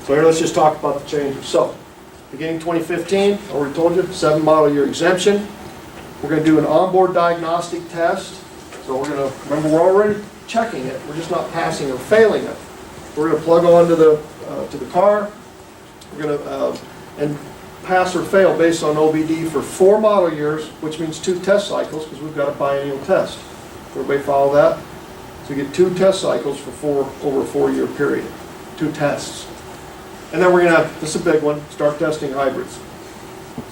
So here, let's just talk about the changes. So, beginning 2015, I already told you, 7 model year exemption. We're going to do an onboard diagnostic test. So we're going to, remember, we're already checking it. We're just not passing or failing it. We're going to plug on to the car. We're going to and pass or fail based on OBD for 4 model years, which means 2 test cycles because we've got a biennial test. Everybody follow that? So you get 2 test cycles for over a 4-year period. 2 tests. And then we're going to, this is a big one, start testing hybrids.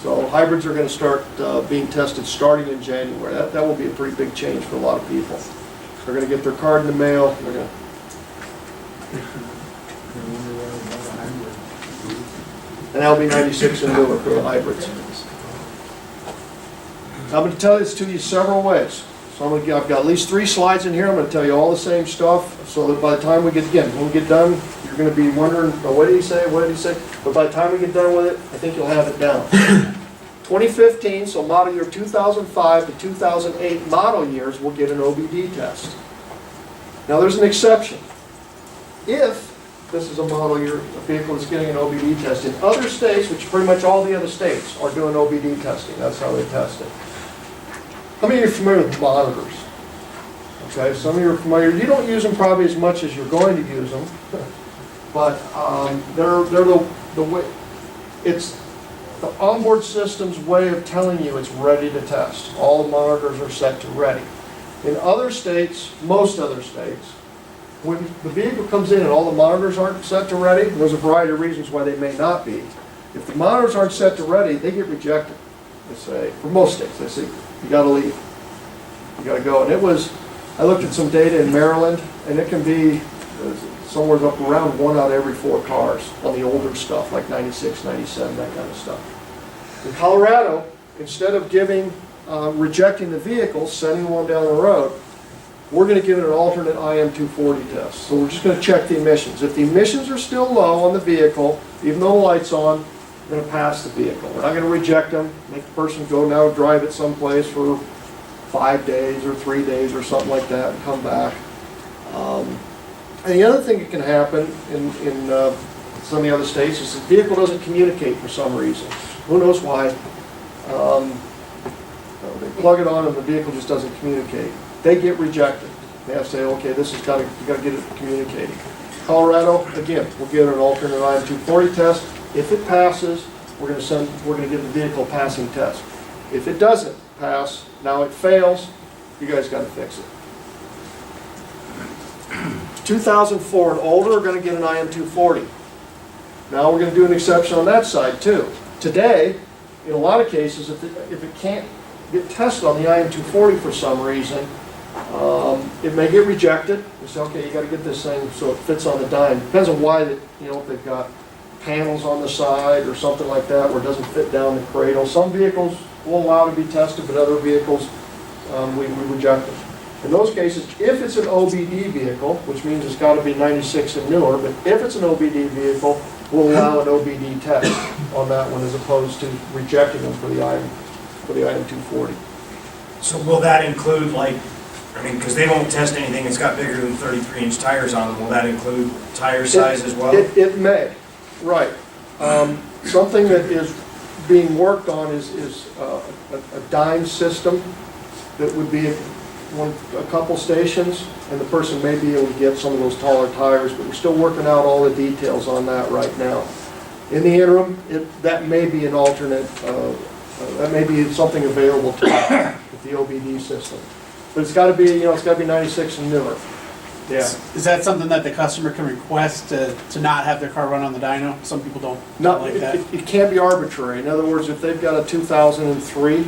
So hybrids are going to start being tested starting in January. That will be a pretty big change for a lot of people. They're going to get their card in the mail. They're going to and that'll be 96 and newer for the hybrids. I'm going to tell this to you several ways. So I've got at least 3 slides in here. I'm going to tell you all the same stuff so that by the time we get, again, when we get done, you're going to be wondering, oh, what did he say, what did he say? But by the time we get done with it, I think you'll have it down. 2015, so model year 2005 to 2008 model years will get an OBD test. Now there's an exception. If this is a model year, a vehicle that's getting an OBD test in other states, which pretty much all the other states are doing OBD testing. That's how they test it. How many of you are familiar with monitors? Okay, some of you are familiar. You don't use them probably as much as you're going to use them, but they're the way. It's the onboard system's way of telling you it's ready to test. All the monitors are set to ready. In other states, most other states, when the vehicle comes in and all the monitors aren't set to ready, there's a variety of reasons why they may not be. If the monitors aren't set to ready, they get rejected. They say, for most states, they say, you got to leave. You got to go. And it was, I looked at some data in Maryland, and it can be somewhere up around 1 out of every 4 cars on the older stuff, like 96, 97, that kind of stuff. In Colorado, instead of rejecting the vehicle, sending one down the road, we're going to give it an alternate IM240 test. So we're just going to check the emissions. If the emissions are still low on the vehicle, even though the light's on, we're going to pass the vehicle. We're not going to reject them, make the person go now drive it someplace for 5 days or 3 days or something like that and come back. And the other thing that can happen in some of the other states is the vehicle doesn't communicate for some reason. Who knows why? They plug it on and the vehicle just doesn't communicate. They get rejected. They have to say, okay, this has got to, you got to get it communicating. Colorado, again, we'll give it an alternate IM240 test. If it passes, we're going to give the vehicle a passing test. If it doesn't pass, now it fails, you guys got to fix it. 2004 and older are going to get an IM240. Now we're going to do an exception on that side too. Today, in a lot of cases, if it can't get tested on the IM240 for some reason, it may get rejected. You say, okay, you got to get this thing so it fits on the dime. Depends on why, if they've got panels on the side or something like that where it doesn't fit down the cradle. Some vehicles will allow to be tested, but other vehicles we reject them. In those cases, if it's an OBD vehicle, which means it's got to be 96 and newer, but if it's an OBD vehicle, we'll allow an OBD test on that one as opposed to rejecting them for the IM240. So will that include, because they won't test anything that's got bigger than 33-inch tires on them, will that include tire size as well? It may, right. Something that is being worked on is a dime system that would be a couple stations, and the person may be able to get some of those taller tires, but we're still working out all the details on that right now. In the interim, that may be an alternate, that may be something available to with the OBD system. But it's got to be, it's got to be 96 and newer. Yeah. Is that something that the customer can request to not have their car run on the dyno? Some people don't like that. It can't be arbitrary. In other words, if they've got a 2003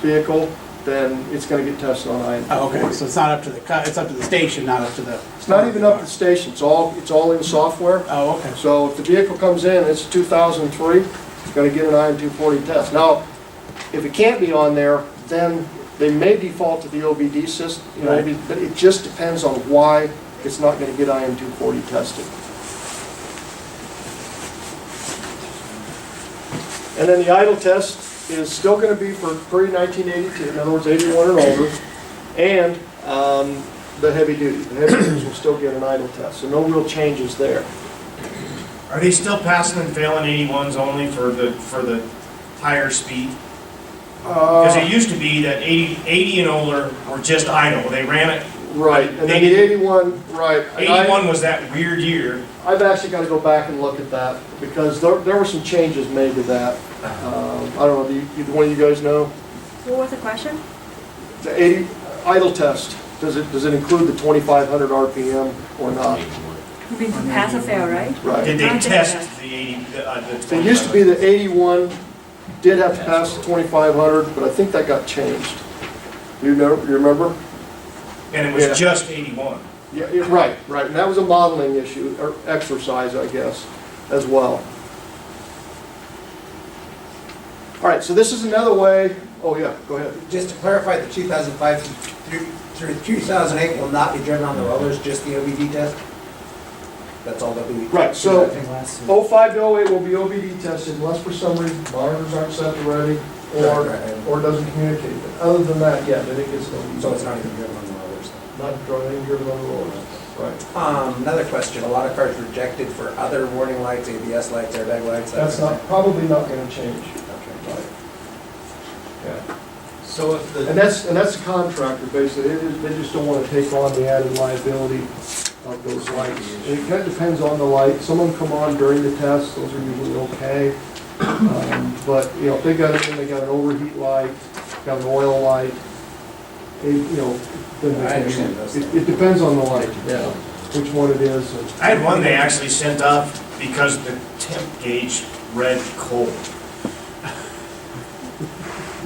vehicle, then it's going to get tested on IM240. Oh, okay. So it's not up to it's up to the station, not up to the. It's not even up to the station. It's all in the software. Oh, okay. So if the vehicle comes in and it's 2003, it's going to get an IM240 test. Now, if it can't be on there, then they may default to the OBD system, Right. but it just depends on why it's not going to get IM240 tested. And then the idle test is still going to be for pre-1982, in other words, 81 and older, and the heavy duty. The heavy duties will still get an idle test, so no real changes there. Are they still passing and failing 81s only for the higher speed? Because it used to be that 80 and older were just idle, they ran it. Right, and then the 81, right. and 81 was that weird year. I've actually got to go back and look at that, because there were some changes made to that. I don't know, do either one of you guys know? What was the question? The 80 idle test, does it include the 2,500 RPM or not? You mean to pass or fail, right? Right. Did they I think test that's- the 80, It used to be the 81 did have to pass the 2,500, but I think that got changed. You remember? And it was Yeah. just 81. Yeah, right, and that was a modeling issue, or exercise, I guess, as well. All right, so this is another way, oh yeah, go ahead. Just to clarify, the 2005 through 2008 will not be driven on the rollers, just the OBD test? That's all that we... Right, so That thing lasts? 05 to 08 will be OBD tested unless for some reason monitors aren't set to ready or doesn't communicate. But other than that, yeah, then it gets OBD. So it's not even driven on the rollers? Not driving, driven on the rollers. Right. Another question, a lot of cars rejected for other warning lights, ABS lights, airbag lights? That's not, probably not gonna change. Okay. Right. Yeah. So if the, And that's the contractor, basically, they just don't wanna take on the added liability of those lights. And it kinda depends on the light, some of them come on during the test, those are usually okay. But, you know, if they got an overheat light, got an oil light, then they I can- understand those it depends on the light, yeah, which one it is. I had one they actually sent up because the temp gauge read cold.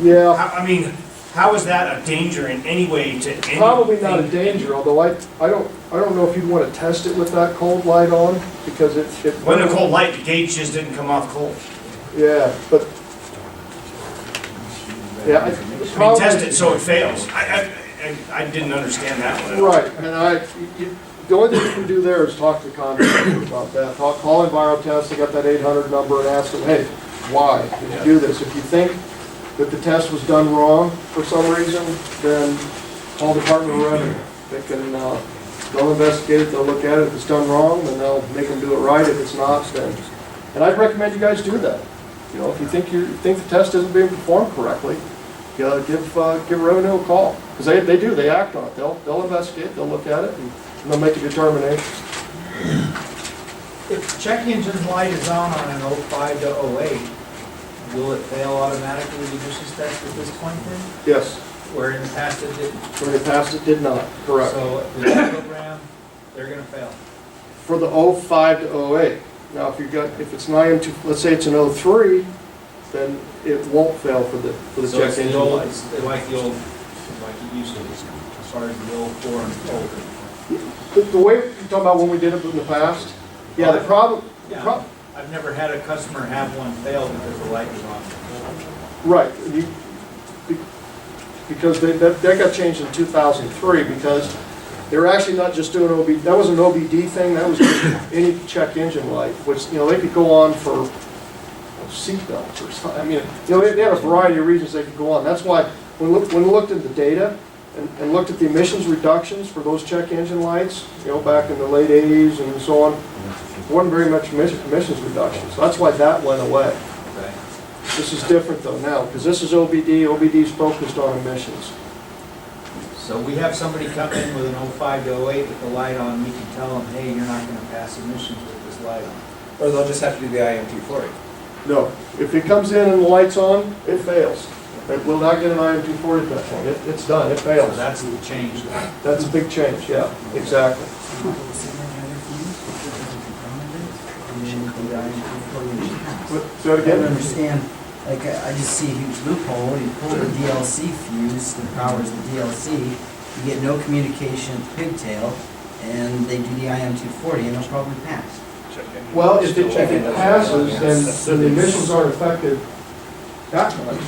Yeah, I mean, how is that a danger in any way to anything? probably not a danger, although I don't know if you'd want to test it with that cold light on, because it. When a cold light, the gauge just didn't come off cold. Yeah, but. Yeah, I mean, test it so it fails. I didn't understand that one at all. Right, and the only thing you can do there is talk to the contractor about that. Call EnviroTest, they got that 800 number, and ask them, hey, why did you do this? If you think that the test was done wrong for some reason, then call the Department of Revenue. They can, they'll investigate it, they'll look at it. If it's done wrong, then they'll make them do it right. If it's not, then, and I'd recommend you guys do that. You know, if you think the test isn't being performed correctly, give Revenue a call, because they act on it. They'll investigate, they'll look at it, and they'll make a determination. if check engine light is on an 05 to 08, will it fail automatically with the emissions test at this point then? Yes, Where in the past it didn't? when it passed, it did not, correct. So if the program, they're gonna fail. For the 05 to 08. Now, if it's an IM2, let's say it's an 03, then it won't fail for the So check it's the engine old, lights. it's like the old, like it used to be, as far as the old 4 and older. The way you're talking about when we did it in the past, yeah, the problem, Yeah, I've never had a customer have one fail because the light was on. right, because that got changed in 2003, because they were actually not just doing OBD, that wasn't an OBD thing, that was just any check engine light, which, you know, they could go on for seatbelts or something. I mean, you know, they had a variety of reasons they could go on. That's why, when we looked at the data and looked at the emissions reductions for those check engine lights, you know, back in the late 80s and so on, there wasn't very much emissions reduction. So that's why that went away. Okay. This is different though now, because this is OBD. OBD's focused on emissions. So we have somebody come in with an 05 to 08 with the light on, we can tell them, hey, you're not gonna pass emissions with this light on. Or they'll just have to do the IM240? No, if it comes in and the light's on, it fails. It will not get an IM240 at that point. It's done, it So fails. that's the change there. That's a big change, yeah, exactly. So I again, don't understand, like, I just see a huge loophole, you pull the DLC fuse that powers the DLC, you get no communication at the pigtail, and they do the IM240, and they'll probably pass. well, if it passes, then the emissions aren't affected that much.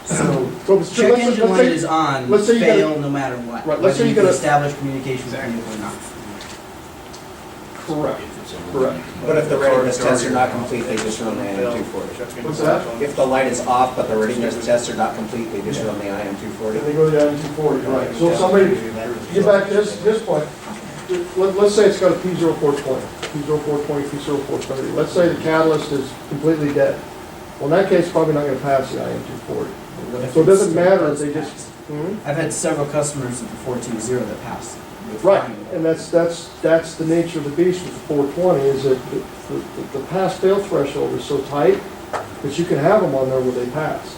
So it's Check engine light is on, let's say you fail gotta- no matter what. Right, let's say whether you can gotta- establish communication with the vehicle or not. Correct, correct. But if the readiness tests are not complete, they just run the IM240? What's that? If the light is off, but the readiness tests are not complete, they just run the Then IM240? they go down to 240, right. So if somebody, get back to this point, let's say it's got a P0420, P0420, P0430. Let's say the catalyst is completely dead. Well, in that case, probably not gonna pass the IM240. So it doesn't matter if they just. I've had several customers with the 420 that passed. with Right, fine. and that's the nature of the beast with the 420, is that the pass-fail threshold is so tight that you can have them on there where they pass.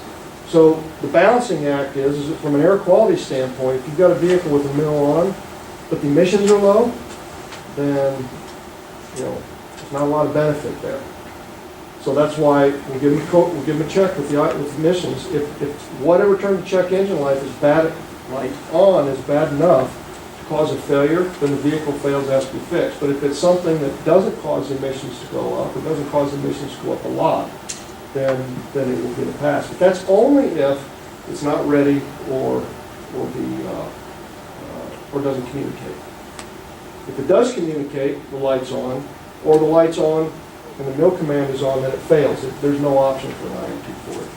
So the balancing act is that from an air quality standpoint, if you've got a vehicle with a mill on, but the emissions are low, then, there's not a lot of benefit there. So that's why we give them a quote, we give them a check with emissions. If whatever turn to check engine light is bad enough to cause a failure, then the vehicle fails, has to be fixed. But if it's something that doesn't cause emissions to go up, or doesn't cause emissions to go up a lot, then it will get a pass. But that's only if it's not ready or doesn't communicate. If it does communicate, the light's on, or the light's on and the mill command is on, then it fails. There's no option for an IM240.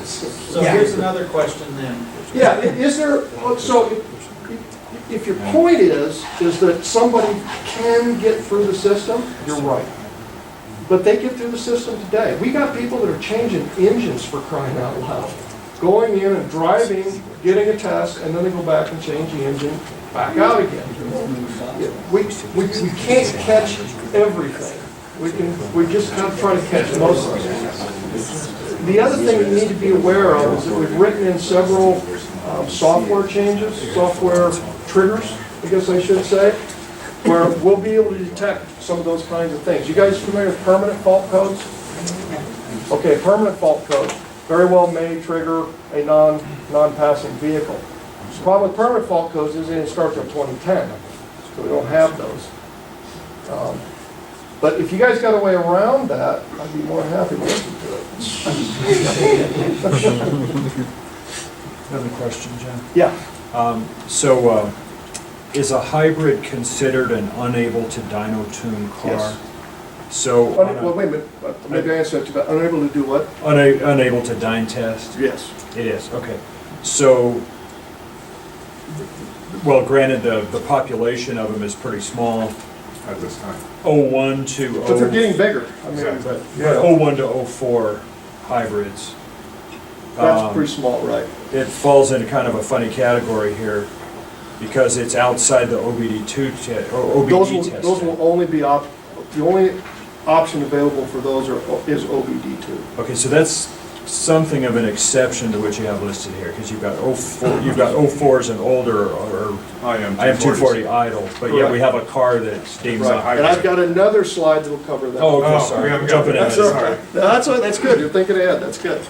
So here's another question then. Yeah, is there, so if your point is that somebody can get through the system, you're right. But they get through the system today. We got people that are changing engines, for crying out loud. Going in and driving, getting a test, and then they go back and change the engine back out again. We can't catch everything. We just have to try to catch most of it. The other thing you need to be aware of is that we've written in several software changes, software triggers, I guess I should say, where we'll be able to detect some of those kinds of things. You guys familiar with permanent fault codes? Okay, permanent fault code very well may trigger a non-passing vehicle. The problem with permanent fault codes is they didn't start till 2010, so we don't have those. But if you guys got a way around that, I'd be more than happy to listen to it. Another question, Jen. Yeah. Is a hybrid considered an unable to dyno tune car? Yes. So, Well, wait a minute, maybe I answered that too bad. Unable to do what? unable to dyne test? Yes. It is, okay. So, well, granted, the population of them is pretty small. At this time. 01 to But they're getting bigger. I mean, but yeah, 01 to 04 hybrids. that's pretty small, right? It falls into kind of a funny category here because it's outside the OBD2 or Those OBD test. will only be, the only option available for those is OBD2. Okay, so that's something of an exception to what you have listed here, because you've got 04s and older, or I am I have 240 idle, but yet we Correct. have a car that's deemed a Right, hybrid. and I've got another slide that'll cover that. Oh, okay, Oh, sorry, we haven't jumping got ahead. That's Sorry. That's good, you're thinking ahead, that's good.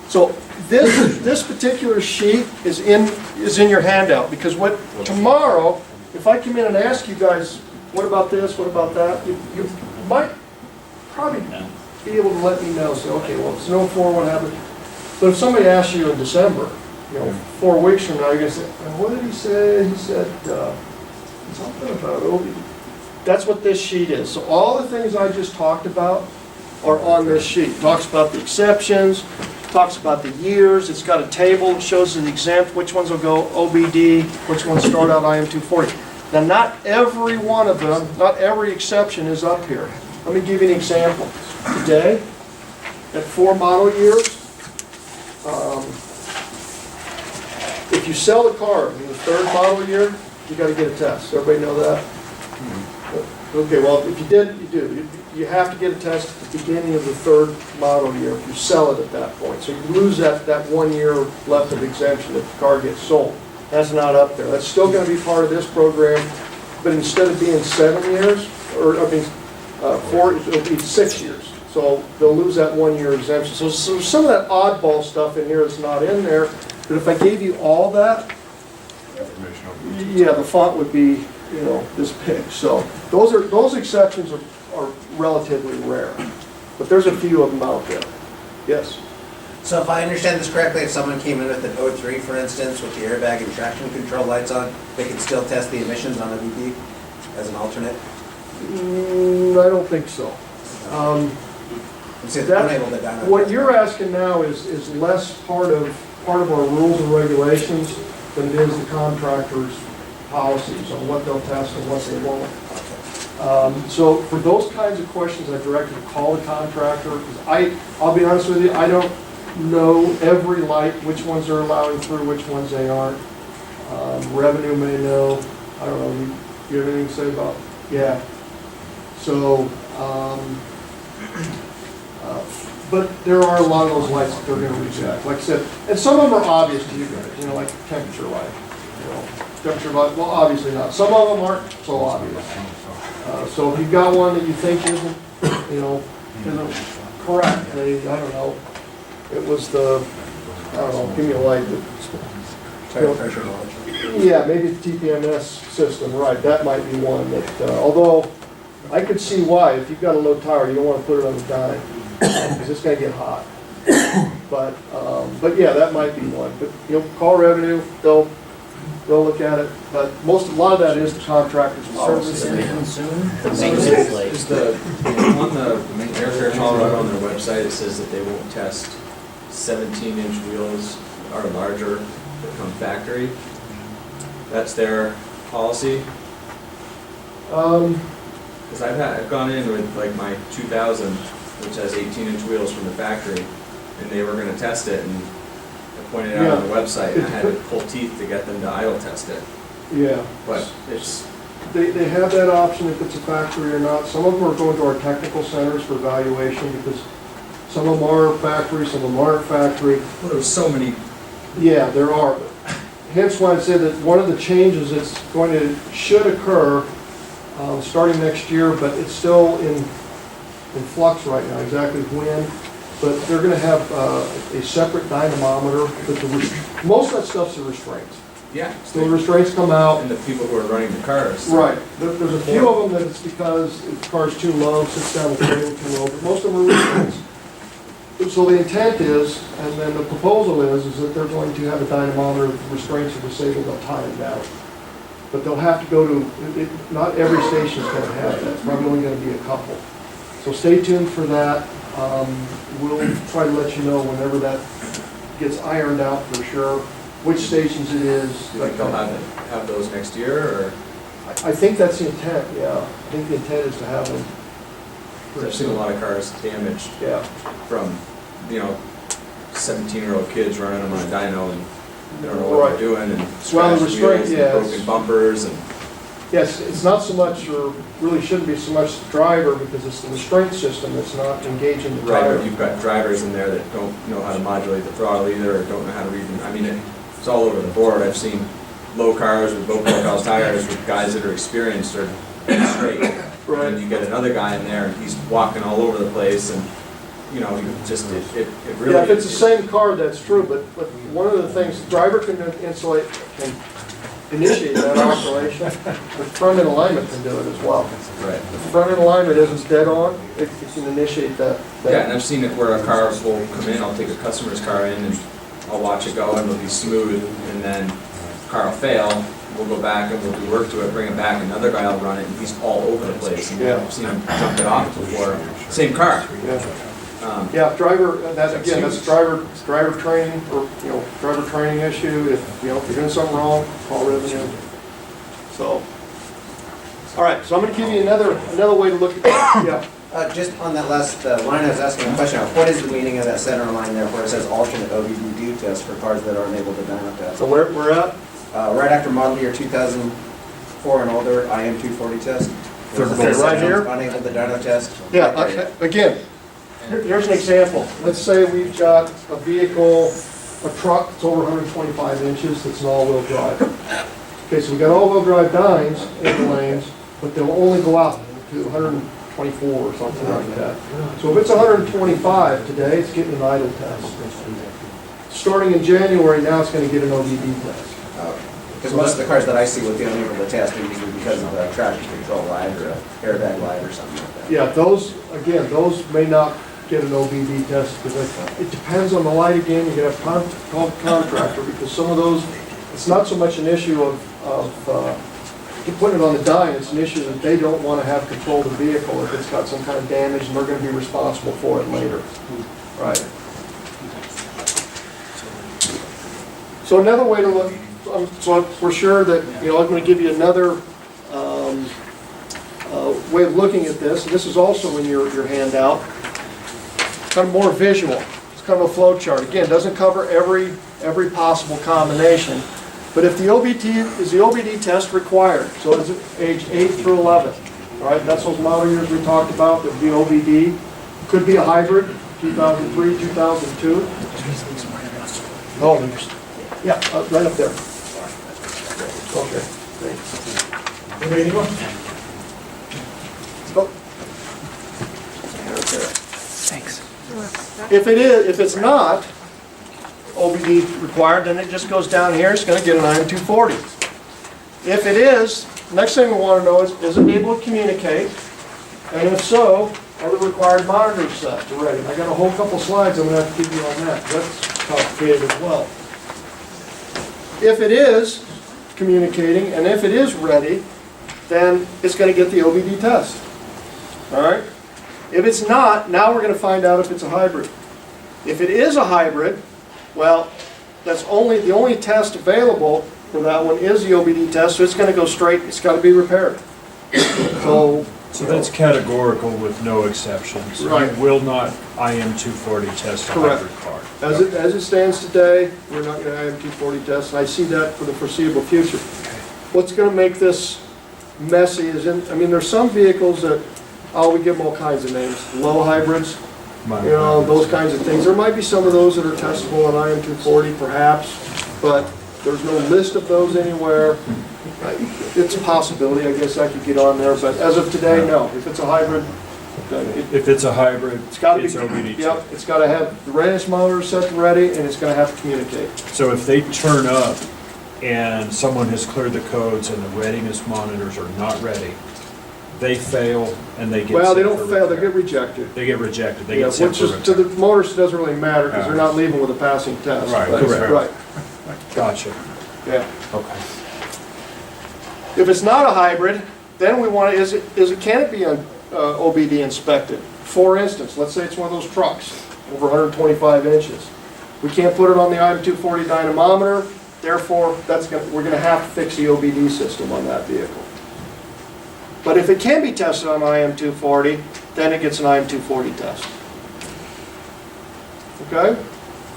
So this particular sheet is in your handout, because tomorrow, if I come in and ask you guys, what about this, what about that, you might probably be able to let me know, say, okay, well, it's an 04, what happened? But if somebody asks you in December, 4 weeks from now, you're gonna say, what did he say? He said, something about OB. That's what this sheet is. So all the things I just talked about are on this sheet. Talks about the exceptions, talks about the years, it's got a table, it shows the exempt, which ones will go OBD, which ones start out IM240. Now, not every one of them, not every exception is up here. Let me give you an example. Today, at 4 model years, if you sell the car in the 3rd model year, you got to get a test. Everybody know that? Okay, well, if you didn't, you do. You have to get a test at the beginning of the 3rd model year if you sell it at that point. So you lose that 1 year left of exemption if the car gets sold. That's not up there. That's still going to be part of this program, but instead of being 7 years, or I mean, 4, it'll be 6 years. So they'll lose that 1 year exemption. So some of that oddball stuff in here is not in there, but if I gave you all that, Information over. yeah, the font would be, this big. So those exceptions are relatively rare, but there's a few of them out there. Yes? So if I understand this correctly, if someone came in with an 03, for instance, with the airbag and traction control lights on, they could still test the emissions on OBD as an alternate? I don't think so. Unable to dyno What test. you're asking now is less part of part of our rules and regulations than it is the contractor's policies on what they'll test and what they won't. So for those kinds of questions, I direct you to call the contractor, because I'll be honest with you, I don't know every light, which ones they're allowing through, which ones they aren't. Revenue may know, I don't know, you have anything to say about, yeah. So, but there are a lot of those lights that they're gonna reject, like I said, and some of them are obvious to you guys, you know, like temperature light, you know, temperature light, well, obviously not. Some of them aren't so obvious. So if you've got one that you think isn't, you know, isn't correct, I don't know, it was the, I don't know, give me a light that, Tire pressure knowledge. yeah, maybe the TPMS system, right, that might be one that, although I could see why, if you've got a low tire, you don't want to put it on the dime, because it's going to get hot. But yeah, that might be one, but, you know, call revenue, they'll look at it, but a lot of that is the contractor's policy. Is the, on the Airfare Colorado on their website, it says that they won't test 17-inch wheels or larger that come factory. That's their policy? Because I've gone in with like my 2000, which has 18-inch wheels from the factory, and they were gonna test it, and I pointed out on the website, and I had to pull teeth to get them to idle test it. Yeah. But it's, They have that option if it's a factory or not. Some of them are going to our technical centers for evaluation, because some of them are factory, some of them aren't factory. well, there's so many. Yeah, there are. Hence why I said that one of the changes that's should occur starting next year, but it's still in flux right now, exactly when. But they're going to have a separate dynamometer. But most of that stuff's the restraints. Yeah. So the restraints come out. And the people who are running the cars. Right. There's a few of them that it's because the car's too low, sits down the table too low, but most of them are restraints. So the intent is, and then the proposal is that they're going to have a dynamometer, if the restraints are disabled, they'll tie them down. But they'll have to go to, not every station's going to have that, it's probably only going to be a couple. So stay tuned for that. We'll try to let you know whenever that gets ironed out for sure, which stations it is. Do you think they'll have those next year, or? I think that's the intent, yeah. I think the intent is to have them. I've seen a lot of cars damaged Yeah. from, 17-year-old kids running them on a dyno, and they don't know what they're doing, and Well, the scratched restraint, wheels, yeah, and broken bumpers, and. Yes, it's not so much, or really shouldn't be so much the driver, because it's the restraint system that's not engaging the Right, tire. but you've got drivers in there that don't know how to modulate the throttle either, or don't know how to read them. I mean, it's all over the board. I've seen low cars with low profile tires with guys that are experienced or straight. Right. And you get another guy in there and he's walking all over the place, and, you really. Yeah, if it's the same car, that's true, but one of the things, the driver can initiate that oscillation, the front end alignment can do it as well. Right. If the front end alignment isn't dead on, it can initiate that. Yeah, and I've seen it where a car will come in, I'll take a customer's car in, and I'll watch it go, and it'll be smooth, and then the car will fail, we'll go back and we'll do work to it, bring it back, another guy will run it, and he's all over the place. And Yeah. I've seen him jump it off before, same car. Yeah. Driver, that's driver training, or, driver training issue. If you're doing something wrong, call revenue. So, all right, so I'm gonna give you another way to look at that. Yeah. Just on that last line, I was asking a question, what is the meaning of that center line there where it says alternate OBD test for cars that are unable to dyno test? So where we're at? Right after model year 2004 and older, IM 240 test. Third bullet right here? Unable to dyno test. Yeah, again, here's an example. Let's say we've got a vehicle, a truck that's over 125 inches, that's an all-wheel drive. Okay, so we've got all-wheel drive dynes in the lanes, but they'll only go out to 124 or something like that. So if it's 125 today, it's getting an idle test. Starting in January, now it's going to get an OBD test. Because most of the cars that I see with the unable to test are usually because of a traction control light or a airbag light or something like that. Yeah, those may not get an OBD test, because it depends on the light again. You have to call the contractor, because some of those, it's not so much an issue of putting it on the dyne, it's an issue that they don't want to have control of the vehicle if it's got some kind of damage, and they're going to be responsible for it later. Right. So another way to look, so we're sure that, I'm going to give you another way of looking at this, and this is also in your handout, kind of more visual. It's kind of a flow chart. Again, doesn't cover every possible combination, but if the is the OBD test required? So is it age 8 through 11? All right, that's those model years we talked about, that would be OBD. Could be a hybrid, 2003, 2002. Oh, yeah, right up there. Okay, thanks. Anybody need one? Oh. If it's not OBD required, then it just goes down here, it's gonna get an IM240. If it is, next thing we wanna know is it able to communicate? And if so, are the required monitors set to ready? I got a whole couple slides I'm gonna have to give you on that. That's complicated as well. If it is communicating, and if it is ready, then it's gonna get the OBD test. All right? If it's not, now we're going to find out if it's a hybrid. If it is a hybrid, well, the only test available for that one is the OBD test, so it's going to go straight, it's got to be repaired. So that's categorical with no exceptions. Right. You will not IM240 test a Correct. hybrid car. As it stands today, we're not going to IM240 test, and I see that for the foreseeable future. What's going to make this messy is, there's some vehicles that, we give them all kinds of names, low hybrids, those kinds of things. There might be some of those that are testable on IM240 perhaps, but there's no list of those anywhere. It's a possibility, I guess I could get on there, but as of today, no. If it's a hybrid, then If it's a hybrid, it's got to be, OBD. yep, it's got to have the readiness monitor set to ready, and it's going to have to communicate. So if they turn up and someone has cleared the codes and the readiness monitors are not ready, they fail and they get Well, they sent don't for fail, they repair. get rejected. They get rejected, they Yeah, get sent which for is, to repair. the motorists, it doesn't really matter, because they're not leaving with a passing test. Right, But- correct. Right, Gotcha, yeah. okay. If it's not a hybrid, then we want to, can it be OBD inspected? For instance, let's say it's one of those trucks, over 125 inches. We can't put it on the IM240 dynamometer, therefore, we're going to have to fix the OBD system on that vehicle. But if it can be tested on IM240, then it gets an IM240 test. Okay?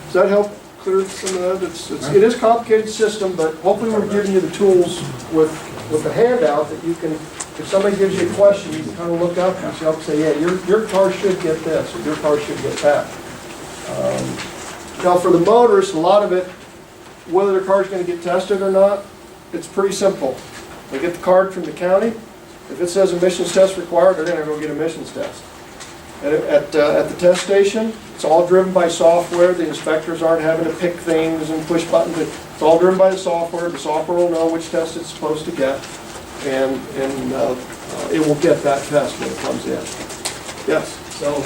Does that help clear some of that? It is a complicated system, but hopefully we're giving you the tools with the handout that you can, if somebody gives you a question, you can kind of look up yourself and say, yeah, your car should get this, or your car should get that. Now for the motorists, a lot of it, whether their car's going to get tested or not, it's pretty simple. They get the card from the county. If it says emissions test required, they're going to go get emissions test. At the test station, it's all driven by software. The inspectors aren't having to pick things and push buttons. It's all driven by the software. The software will know which test it's supposed to get, and it will get that test when it comes in. Yes? So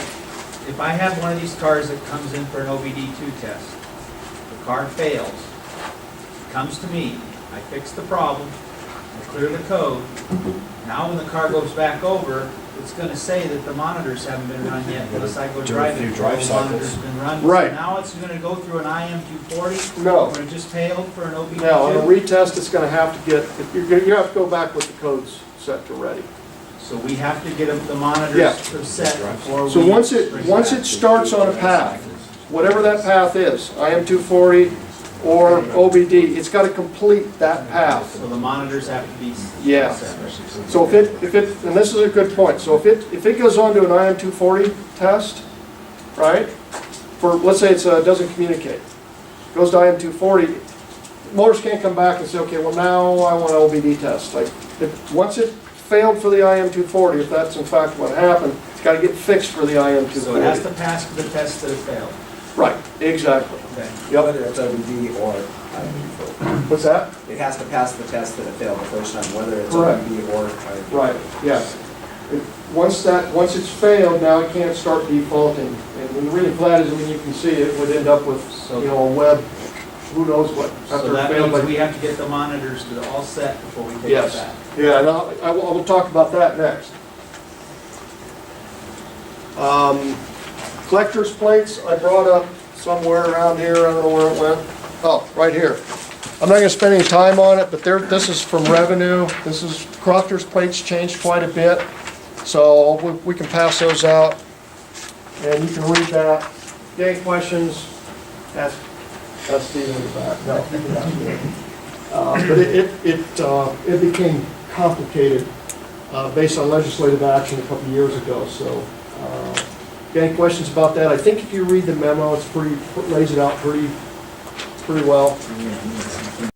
if I have one of these cars that comes in for an OBD2 test, the car fails, comes to me, I fix the problem, I clear the code. Now when the car goes back over, it's going to say that the monitors haven't been run yet unless I go Do a drive few it. drive The cycles. monitor's been run. Right. So now it's going to go through an IM240? No. When it just failed for an OBD2? Now, on a retest, it's going to have to get, you have to go back with the codes set to ready. So we have to get the monitors Yeah. set before we... So once it bring starts on a path, whatever that path is, IM240 or OBD, it's got to complete that path. So the monitors have to be... Yeah. set. So if it, and this is a good point, so if it goes on to an IM240 test, right, for, let's say it doesn't communicate, goes to IM240, motors can't come back and say, okay, well now I want an OBD test. Like, once it failed for the IM240, if that's in fact what happened, it's got to get fixed for the IM240. So it has to pass the test that it failed. Right, exactly. Okay. Yep. Whether it's OBD or IM240. What's that? It has to pass the test that it failed the first time, whether it's Correct. OBD or IM240. Right, yes. Once it's failed, now it can't start defaulting. And when the really flat is, you can see it would end up with, a web, who knows what. So after it that failed, means but- we have to get the monitors to all set before we take it Yes. back. Yeah, and I will talk about that next. Collector's plates, I brought up somewhere around here, I don't know where it went. Oh, right here. I'm not gonna spend any time on it, but this is from revenue. This is, Crofter's plates changed quite a bit, so we can pass those out, and you can read that. If you have any questions, ask Steve in the back. No, but it became complicated based on legislative action a couple of years ago, so. Got any questions about that? I think if you read the memo, it's lays it out pretty well.